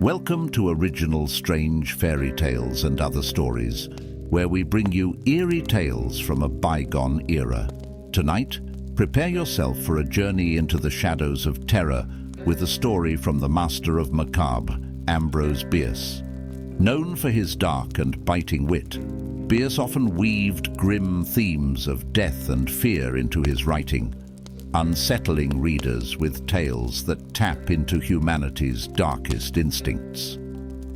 Welcome to Original Strange Fairy Tales and Other Stories, where we bring you eerie tales from a bygone era. Tonight, prepare yourself for a journey into the shadows of terror with a story from the master of Macabre, Ambrose Bierce. Known for his dark and biting wit, Bierce often weaved grim themes of death and fear into his writing, unsettling readers with tales that tap into humanity's darkest instincts.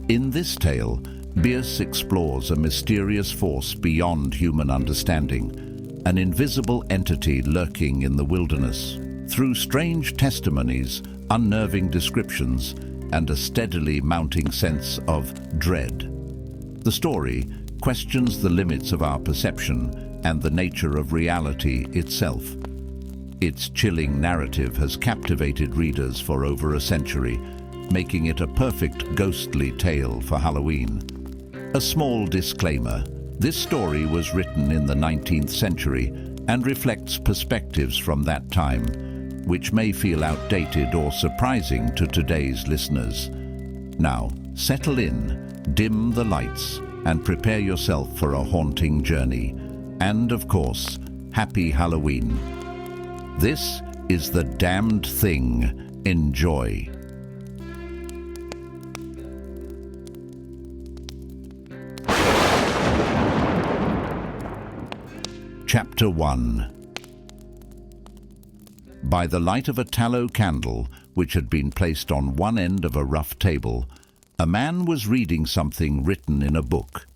In this tale, Bierce explores a mysterious force beyond human understanding, an invisible entity lurking in the wilderness. Through strange testimonies, unnerving descriptions, and a steadily mounting sense of dread, the story questions the limits of our perception and the nature of reality itself. Its chilling narrative has captivated readers for over a century, making it a perfect ghostly tale for Halloween. A small disclaimer: this story was written in the 19th century and reflects perspectives from that time, which may feel outdated or surprising to today's listeners. Now, settle in, dim the lights, and prepare yourself for a haunting journey. And, of course, happy Halloween. This is The Damned Thing. Enjoy. Chapter 1. By the light of a tallow candle, which had been placed on one end of a rough table, a man was reading something written in a book.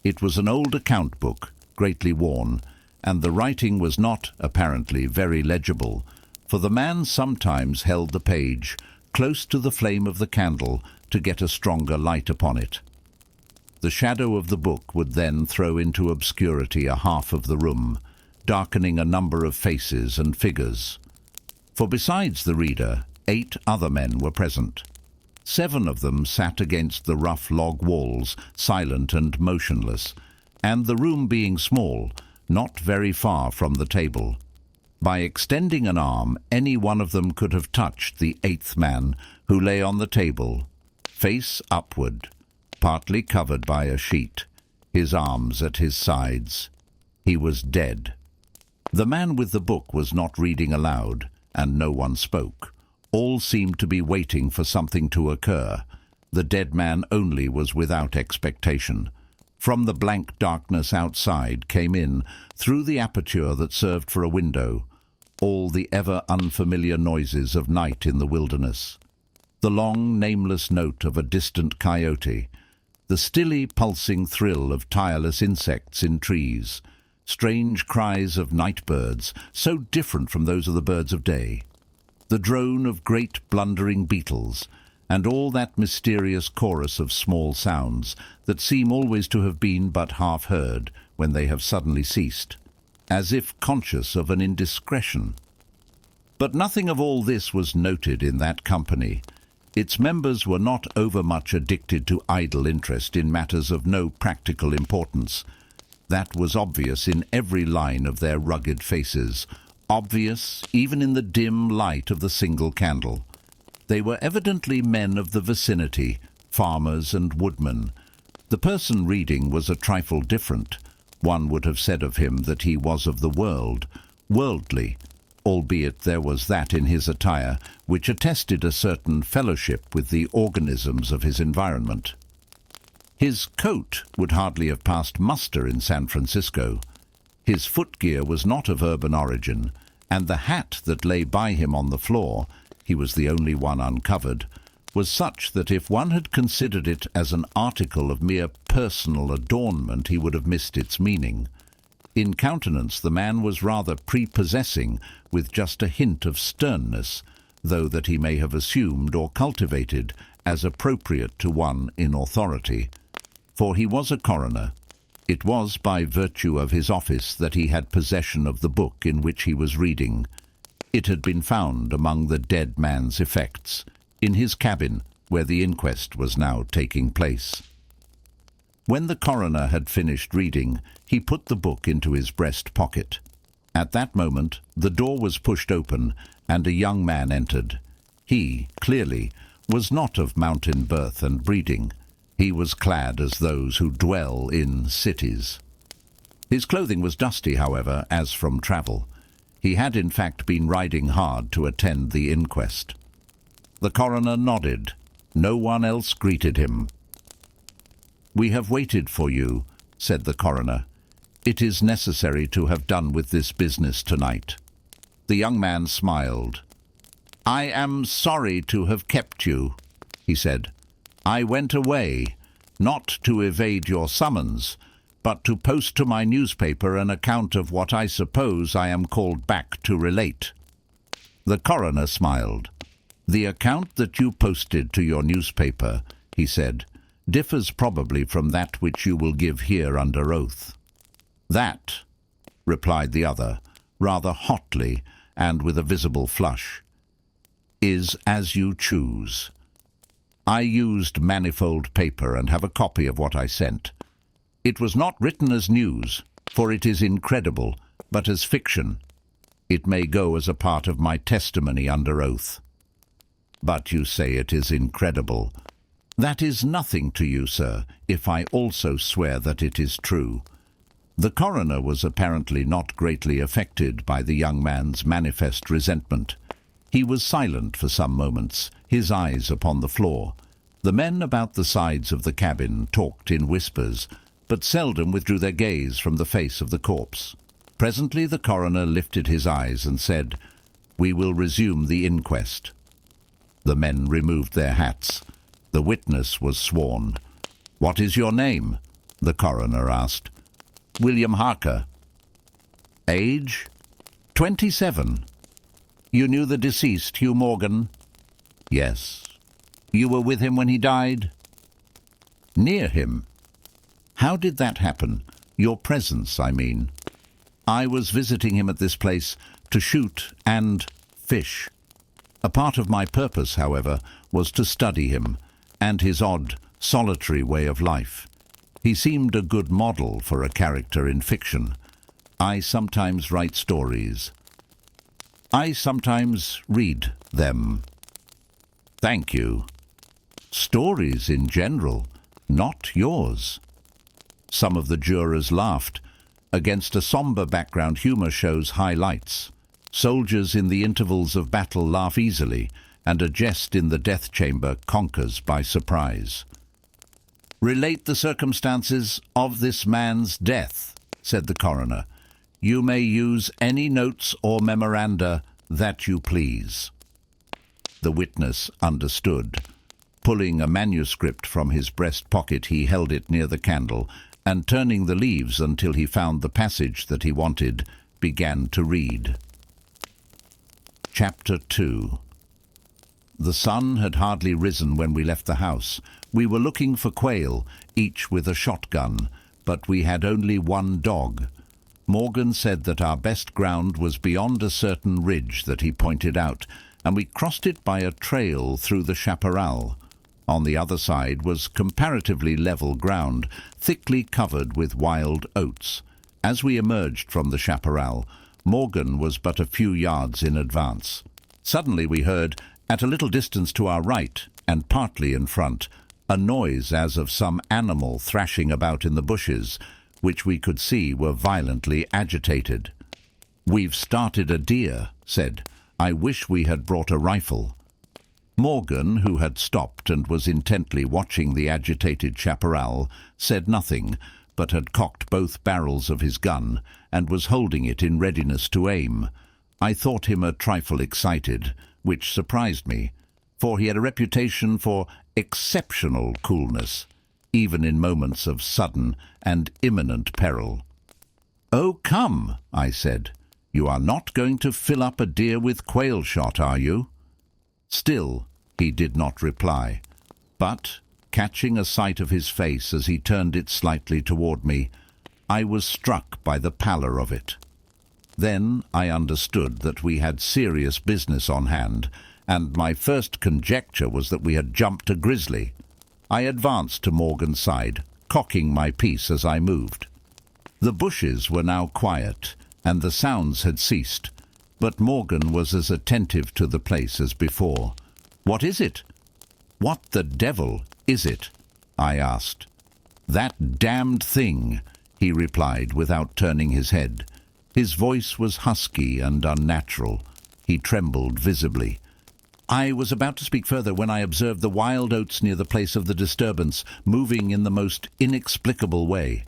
It was an old account book, greatly worn, and the writing was not, apparently, very legible, for the man sometimes held the page close to the flame of the candle to get a stronger light upon it. The shadow of the book would then throw into obscurity a half of the room, darkening a number of faces and figures. For besides the reader, 8 other men were present. 7 of them sat against the rough log walls, silent and motionless, and the room being small, not very far from the table. By extending an arm, any one of them could have touched the 8th man, who lay on the table, face upward, partly covered by a sheet, his arms at his sides. He was dead. The man with the book was not reading aloud, and no one spoke. All seemed to be waiting for something to occur. The dead man only was without expectation. From the blank darkness outside came in, through the aperture that served for a window, all the ever-unfamiliar noises of night in the wilderness. The long, nameless note of a distant coyote, the stilly, pulsing thrill of tireless insects in trees, strange cries of night birds, so different from those of the birds of day, the drone of great blundering beetles, and all that mysterious chorus of small sounds that seem always to have been but half heard when they have suddenly ceased, as if conscious of an indiscretion. But nothing of all this was noted in that company. Its members were not overmuch addicted to idle interest in matters of no practical importance. That was obvious in every line of their rugged faces, obvious even in the dim light of the single candle. They were evidently men of the vicinity, farmers and woodmen. The person reading was a trifle different. One would have said of him that he was of the world, worldly, albeit there was that in his attire which attested a certain fellowship with the organisms of his environment. His coat would hardly have passed muster in San Francisco. His footgear was not of urban origin, and the hat that lay by him on the floor, he was the only one uncovered, was such that if one had considered it as an article of mere personal adornment, he would have missed its meaning. In countenance, the man was rather prepossessing, with just a hint of sternness, though that he may have assumed or cultivated as appropriate to one in authority. For he was a coroner. It was by virtue of his office that he had possession of the book in which he was reading. It had been found among the dead man's effects, in his cabin, where the inquest was now taking place. When the coroner had finished reading, he put the book into his breast pocket. At that moment, the door was pushed open, and a young man entered. He, clearly, was not of mountain birth and breeding. He was clad as those who dwell in cities. His clothing was dusty, however, as from travel. He had in fact been riding hard to attend the inquest. The coroner nodded. No one else greeted him. "We have waited for you," said the coroner. "It is necessary to have done with this business tonight." The young man smiled. "I am sorry to have kept you," he said. "I went away, not to evade your summons, but to post to my newspaper an account of what I suppose I am called back to relate." The coroner smiled. "The account that you posted to your newspaper," he said, "differs probably from that which you will give here under oath." "That," replied the other, rather hotly and with a visible flush, "is as you choose. I used manifold paper and have a copy of what I sent. It was not written as news, for it is incredible, but as fiction. It may go as a part of my testimony under oath." "But you say it is incredible." "That is nothing to you, sir, if I also swear that it is true." The coroner was apparently not greatly affected by the young man's manifest resentment. He was silent for some moments, his eyes upon the floor. The men about the sides of the cabin talked in whispers, but seldom withdrew their gaze from the face of the corpse. Presently the coroner lifted his eyes and said, "We will resume the inquest." The men removed their hats. The witness was sworn. "What is your name?" the coroner asked. "William Harker." "Age?" 27. "You knew the deceased, Hugh Morgan?" "Yes." "You were with him when he died?" "Near him." "How did that happen? Your presence, I mean." "I was visiting him at this place to shoot and fish. A part of my purpose, however, was to study him and his odd, solitary way of life. He seemed a good model for a character in fiction. I sometimes write stories. I sometimes read them." "Thank you." "Stories in general, not yours." Some of the jurors laughed. Against a somber background, humor shows highlights. Soldiers in the intervals of battle laugh easily, and a jest in the death chamber conquers by surprise. "Relate the circumstances of this man's death," said the coroner. "You may use any notes or memoranda that you please." The witness understood. Pulling a manuscript from his breast pocket, he held it near the candle, and turning the leaves until he found the passage that he wanted, began to read. Chapter 2. The sun had hardly risen when we left the house. We were looking for quail, each with a shotgun, but we had only one dog. Morgan said that our best ground was beyond a certain ridge that he pointed out, and we crossed it by a trail through the chaparral. On the other side was comparatively level ground, thickly covered with wild oats. As we emerged from the chaparral, Morgan was but a few yards in advance. Suddenly we heard, at a little distance to our right, and partly in front, a noise as of some animal thrashing about in the bushes, which we could see were violently agitated. "We've started a deer," said. "I wish we had brought a rifle." Morgan, who had stopped and was intently watching the agitated chaparral, said nothing, but had cocked both barrels of his gun, and was holding it in readiness to aim. I thought him a trifle excited, which surprised me, for he had a reputation for exceptional coolness, even in moments of sudden and imminent peril. "Oh, come," I said. "You are not going to fill up a deer with quail shot, are you?" Still, he did not reply, but, catching a sight of his face as he turned it slightly toward me, I was struck by the pallor of it. Then I understood that we had serious business on hand, and my first conjecture was that we had jumped a grizzly. I advanced to Morgan's side, cocking my piece as I moved. The bushes were now quiet, and the sounds had ceased, but Morgan was as attentive to the place as before. "What is it?" "What the devil is it?" I asked. "That damned thing," he replied without turning his head. His voice was husky and unnatural. He trembled visibly. I was about to speak further when I observed the wild oats near the place of the disturbance, moving in the most inexplicable way.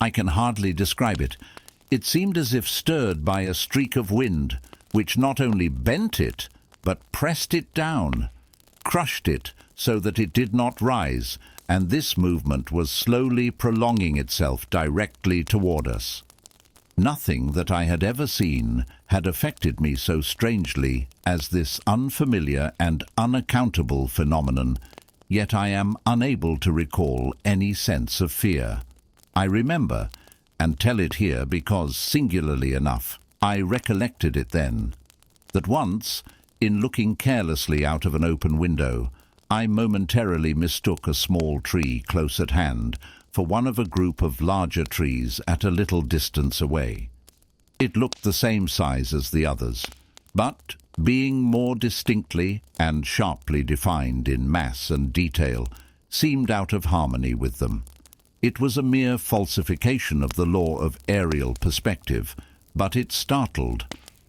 I can hardly describe it. It seemed as if stirred by a streak of wind, which not only bent it, but pressed it down, crushed it so that it did not rise, and this movement was slowly prolonging itself directly toward us. Nothing that I had ever seen had affected me so strangely as this unfamiliar and unaccountable phenomenon, yet I am unable to recall any sense of fear. I remember, and tell it here because, singularly enough, I recollected it then, that once, in looking carelessly out of an open window, I momentarily mistook a small tree close at hand for one of a group of larger trees at a little distance away. It looked the same size as the others, but, being more distinctly and sharply defined in mass and detail, seemed out of harmony with them. It was a mere falsification of the law of aerial perspective, but it startled,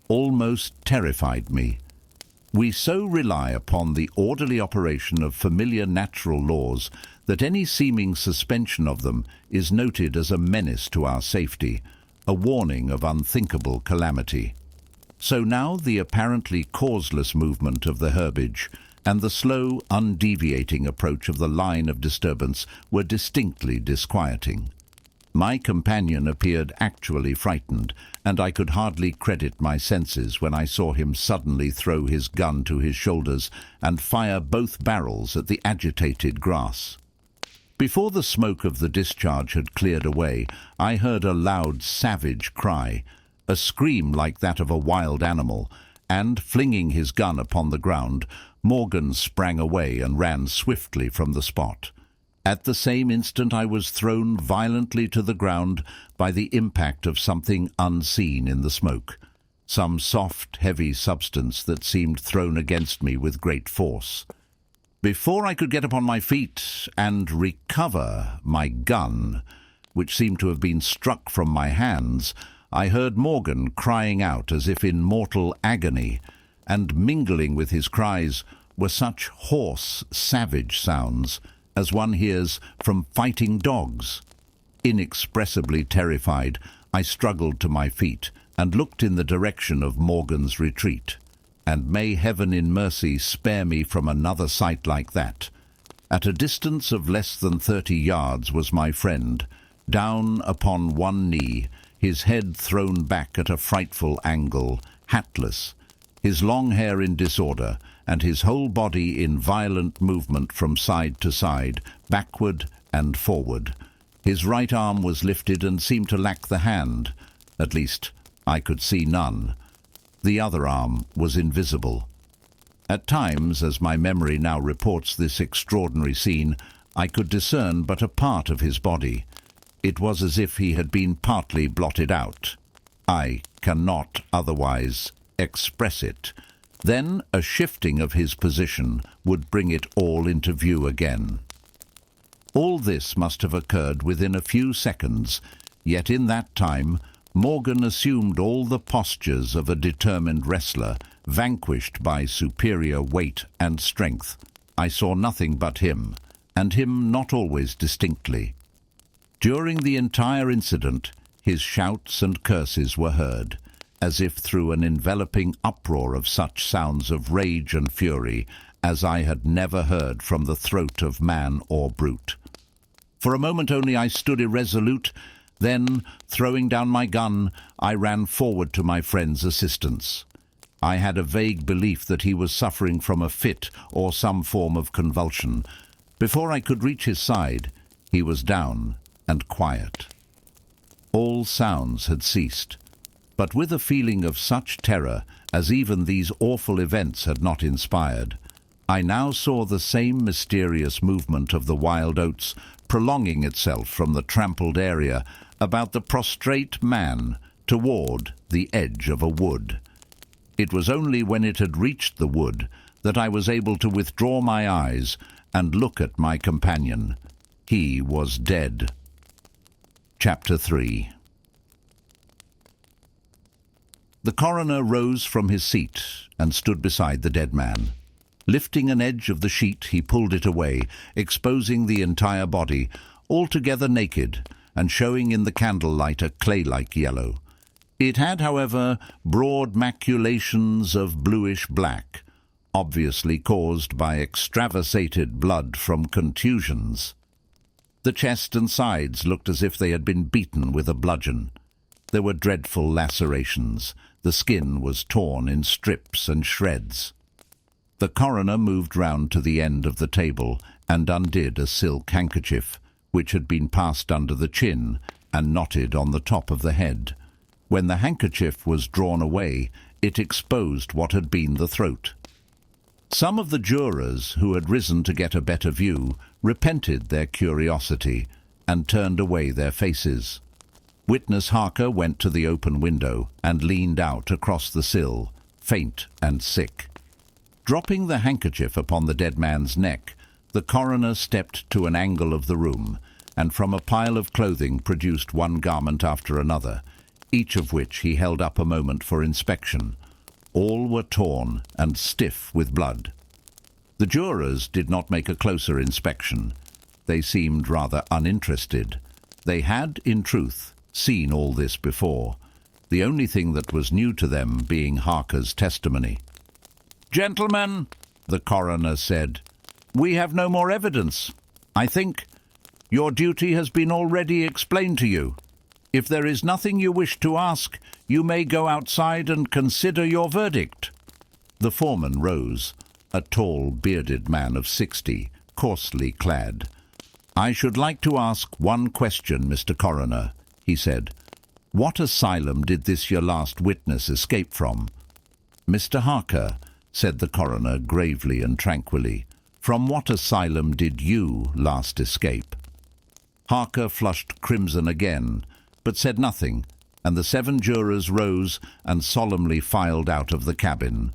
almost terrified me. We so rely upon the orderly operation of familiar natural laws that any seeming suspension of them is noted as a menace to our safety, a warning of unthinkable calamity. So now the apparently causeless movement of the herbage and the slow, undeviating approach of the line of disturbance were distinctly disquieting. My companion appeared actually frightened, and I could hardly credit my senses when I saw him suddenly throw his gun to his shoulders and fire both barrels at the agitated grass. Before the smoke of the discharge had cleared away, I heard a loud, savage cry, a scream like that of a wild animal, and, flinging his gun upon the ground, Morgan sprang away and ran swiftly from the spot. At the same instant I was thrown violently to the ground by the impact of something unseen in the smoke, some soft, heavy substance that seemed thrown against me with great force. Before I could get upon my feet and recover my gun, which seemed to have been struck from my hands, I heard Morgan crying out as if in mortal agony, and mingling with his cries were such hoarse, savage sounds as one hears from fighting dogs. Inexpressibly terrified, I struggled to my feet and looked in the direction of Morgan's retreat. And may heaven in mercy spare me from another sight like that. At a distance of less than 30 yards was my friend, down upon one knee, his head thrown back at a frightful angle, hatless, his long hair in disorder, and his whole body in violent movement from side to side, backward and forward. His right arm was lifted and seemed to lack the hand. At least, I could see none. The other arm was invisible. At times, as my memory now reports this extraordinary scene, I could discern but a part of his body. It was as if he had been partly blotted out. I cannot otherwise express it. Then a shifting of his position would bring it all into view again. All this must have occurred within a few seconds, yet in that time Morgan assumed all the postures of a determined wrestler, vanquished by superior weight and strength. I saw nothing but him, and him not always distinctly. During the entire incident, his shouts and curses were heard, as if through an enveloping uproar of such sounds of rage and fury as I had never heard from the throat of man or brute. For a moment only I stood irresolute. Then, throwing down my gun, I ran forward to my friend's assistance. I had a vague belief that he was suffering from a fit or some form of convulsion. Before I could reach his side, he was down and quiet. All sounds had ceased, but with a feeling of such terror as even these awful events had not inspired, I now saw the same mysterious movement of the wild oats prolonging itself from the trampled area about the prostrate man toward the edge of a wood. It was only when it had reached the wood that I was able to withdraw my eyes and look at my companion. He was dead. Chapter 3. The coroner rose from his seat and stood beside the dead man. Lifting an edge of the sheet, he pulled it away, exposing the entire body, altogether naked, and showing in the candlelight a clay-like yellow. It had, however, broad maculations of bluish-black, obviously caused by extravasated blood from contusions. The chest and sides looked as if they had been beaten with a bludgeon. There were dreadful lacerations. The skin was torn in strips and shreds. The coroner moved round to the end of the table and undid a silk handkerchief, which had been passed under the chin and knotted on the top of the head. When the handkerchief was drawn away, it exposed what had been the throat. Some of the jurors, who had risen to get a better view, repented their curiosity and turned away their faces. Witness Harker went to the open window and leaned out across the sill, faint and sick. Dropping the handkerchief upon the dead man's neck, the coroner stepped to an angle of the room, and from a pile of clothing produced one garment after another, each of which he held up a moment for inspection. All were torn and stiff with blood. The jurors did not make a closer inspection. They seemed rather uninterested. They had, in truth, seen all this before, the only thing that was new to them being Harker's testimony. "Gentlemen," the coroner said, "we have no more evidence. I think your duty has been already explained to you. If there is nothing you wish to ask, you may go outside and consider your verdict." The foreman rose, a tall, bearded man of 60, coarsely clad. "I should like to ask one question, Mr. Coroner," he said. "What asylum did this your last witness escape from?" "Mr. Harker," said the coroner gravely and tranquilly, "from what asylum did you last escape?" Harker flushed crimson again, but said nothing, and the 7 jurors rose and solemnly filed out of the cabin.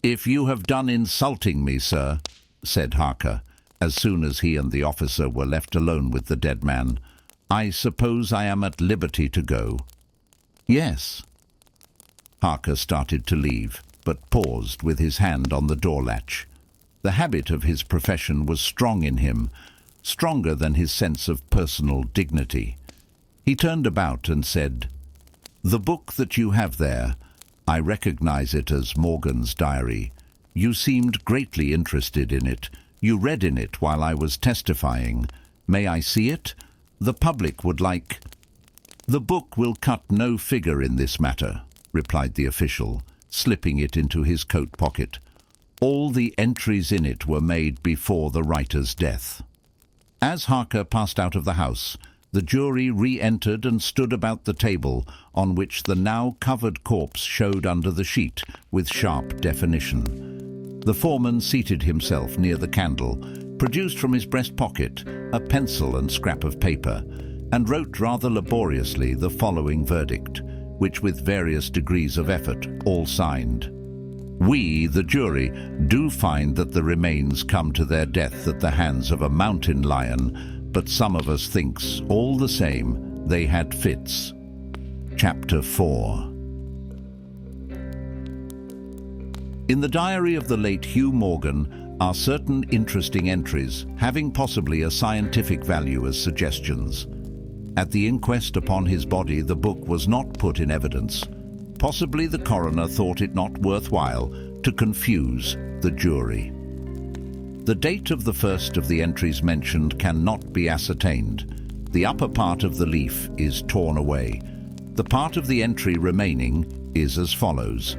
"If you have done insulting me, sir," said Harker, as soon as he and the officer were left alone with the dead man, "I suppose I am at liberty to go." "Yes." Harker started to leave, but paused with his hand on the door latch. The habit of his profession was strong in him, stronger than his sense of personal dignity. He turned about and said, "The book that you have there, I recognize it as Morgan's diary. You seemed greatly interested in it. You read in it while I was testifying. May I see it? The public would like—" "The book will cut no figure in this matter," replied the official, slipping it into his coat pocket. "All the entries in it were made before the writer's death." As Harker passed out of the house, the jury re-entered and stood about the table on which the now covered corpse showed under the sheet with sharp definition. The foreman seated himself near the candle, produced from his breast pocket a pencil and scrap of paper, and wrote rather laboriously the following verdict, which with various degrees of effort all signed. "We, the jury, do find that the remains come to their death at the hands of a mountain lion, but some of us thinks, all the same, they had fits." Chapter 4. In the diary of the late Hugh Morgan are certain interesting entries, having possibly a scientific value as suggestions. At the inquest upon his body, the book was not put in evidence. Possibly the coroner thought it not worthwhile to confuse the jury. The date of the first of the entries mentioned cannot be ascertained. The upper part of the leaf is torn away. The part of the entry remaining is as follows: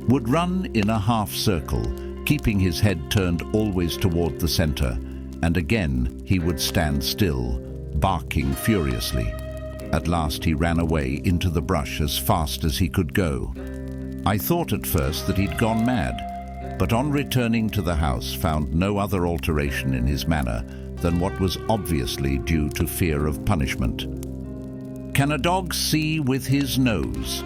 "Would run in a half circle, keeping his head turned always toward the center, and again he would stand still, barking furiously. At last he ran away into the brush as fast as he could go. I thought at first that he'd gone mad, but on returning to the house found no other alteration in his manner than what was obviously due to fear of punishment. Can a dog see with his nose?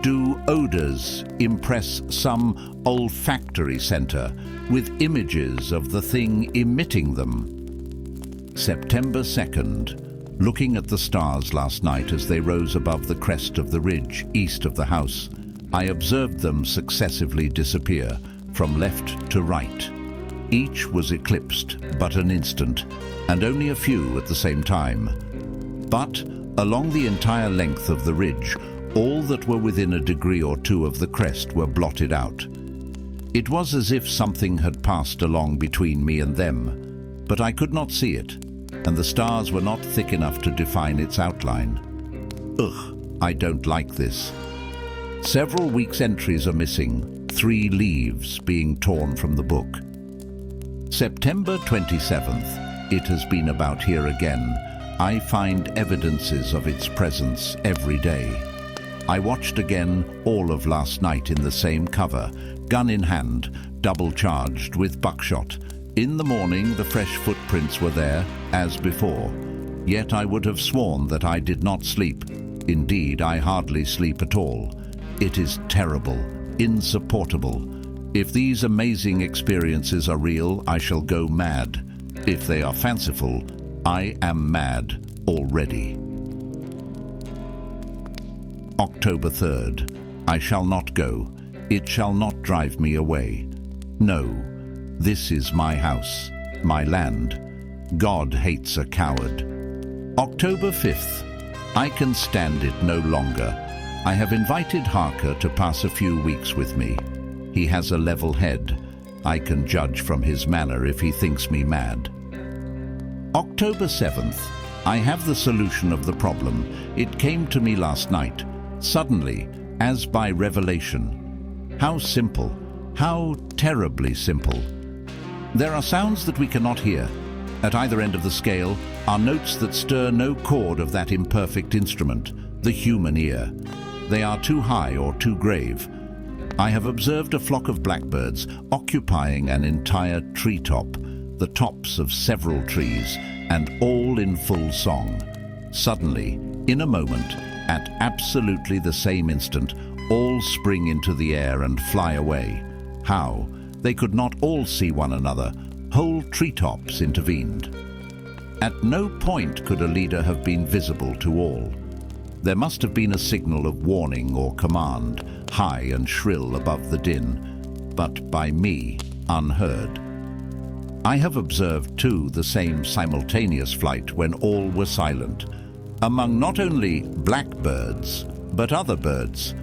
Do odors impress some olfactory center with images of the thing emitting them? September 2nd. Looking at the stars last night as they rose above the crest of the ridge east of the house, I observed them successively disappear from left to right. Each was eclipsed but an instant, and only a few at the same time. But along the entire length of the ridge, all that were within a degree or two of the crest were blotted out. It was as if something had passed along between me and them, but I could not see it, and the stars were not thick enough to define its outline. Ugh, I don't like this. Several weeks' entries are missing, 3 leaves being torn from the book. September 27th. It has been about here again. I find evidences of its presence every day. I watched again all of last night in the same cover, gun in hand, double charged with buckshot. In the morning, the fresh footprints were there, as before. Yet I would have sworn that I did not sleep. Indeed, I hardly sleep at all. It is terrible, insupportable. If these amazing experiences are real, I shall go mad. If they are fanciful, I am mad already. October 3rd. I shall not go. It shall not drive me away. No, this is my house, my land. God hates a coward. October 5th. I can stand it no longer. I have invited Harker to pass a few weeks with me. He has a level head. I can judge from his manner if he thinks me mad. October 7th. I have the solution of the problem. It came to me last night, suddenly, as by revelation. How simple, how terribly simple. There are sounds that we cannot hear. At either end of the scale are notes that stir no chord of that imperfect instrument, the human ear. They are too high or too grave. I have observed a flock of blackbirds occupying an entire treetop, the tops of several trees, and all in full song. Suddenly, in a moment, at absolutely the same instant, all spring into the air and fly away. How? They could not all see one another. Whole treetops intervened. At no point could a leader have been visible to all. There must have been a signal of warning or command, high and shrill above the din, but by me, unheard. I have observed, too, the same simultaneous flight when all were silent, among not only blackbirds, but other birds.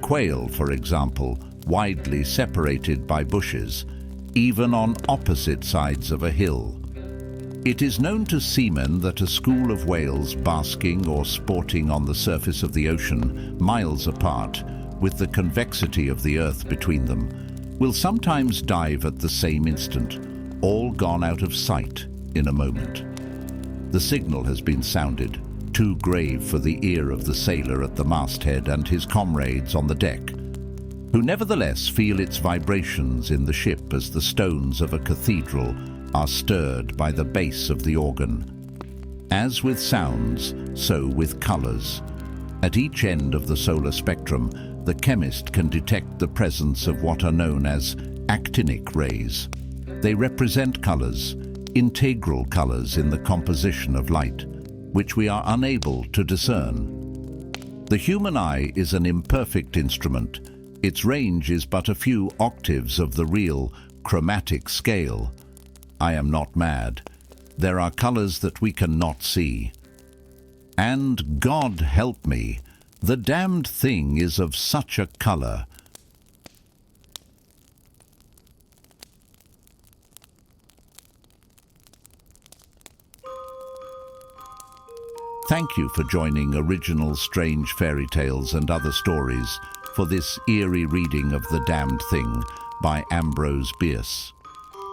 Quail, for example, widely separated by bushes, even on opposite sides of a hill. It is known to seamen that a school of whales basking or sporting on the surface of the ocean, miles apart, with the convexity of the earth between them, will sometimes dive at the same instant, all gone out of sight in a moment. The signal has been sounded, too grave for the ear of the sailor at the masthead and his comrades on the deck, who nevertheless feel its vibrations in the ship as the stones of a cathedral are stirred by the bass of the organ. As with sounds, so with colors. At each end of the solar spectrum, the chemist can detect the presence of what are known as actinic rays. They represent colors, integral colors in the composition of light, which we are unable to discern. The human eye is an imperfect instrument. Its range is but a few octaves of the real chromatic scale. I am not mad. There are colors that we cannot see. And God help me, the damned thing is of such a color. Thank you for joining Original Strange Fairy Tales and Other Stories for this eerie reading of The Damned Thing by Ambrose Bierce.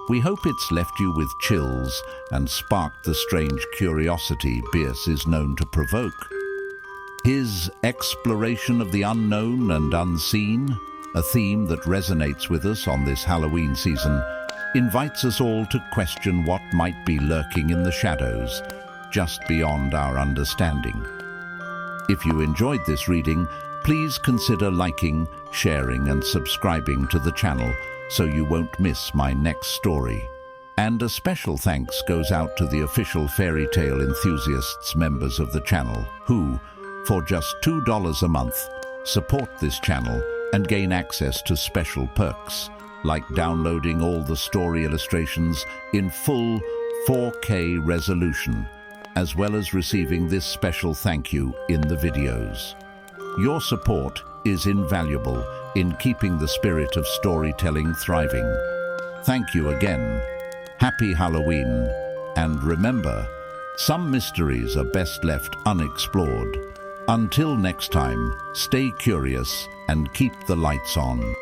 We hope it's left you with chills and sparked the strange curiosity Bierce is known to provoke. His exploration of the unknown and unseen, a theme that resonates with us on this Halloween season, invites us all to question what might be lurking in the shadows, just beyond our understanding. If you enjoyed this reading, Please consider liking, sharing and subscribing to the channel so you won't miss my next story. And a special thanks goes out to the official Fairy Tale Enthusiasts members of the channel who, for just $2 a month, support this channel and gain access to special perks, like downloading all the story illustrations in full 4K resolution, as well as receiving this special thank you in the videos. Your support is invaluable in keeping the spirit of storytelling thriving. Thank you again. Happy Halloween, and remember, some mysteries are best left unexplored. Until next time, stay curious and keep the lights on.